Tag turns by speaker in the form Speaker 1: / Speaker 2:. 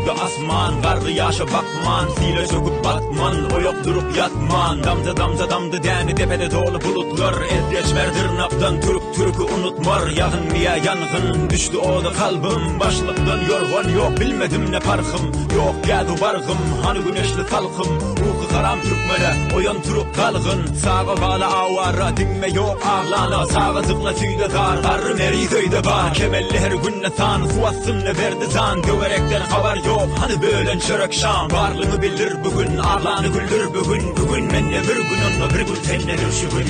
Speaker 1: büyüktü asman. Kargı yaşa bakman, sile söküp batman, oyop durup yatman. Damza damza damdı deni depede dolu bulutlar. Ezgeç verdir naptan türkü unutmar. Yağın niye yangın düştü o da kalbim. Başlıktan yorgun yok bilmedim ne parkım. Yok geldi bargım hani güneşli talkım. Ruhu karam Türkmene oyan turup kalgın. Sağa bağla avara dinme yok ağlana. Sağa zıpla tüyde kar karı meri köyde var. Kemelli her günne tan suatsın ne verdi zan. Göverekten haber yok hani böyle çörek şam. Varlığını bilir bugün ağlanı güldür bugün. Bugün menne bir gün onunla bir gün tenlenir şu gün.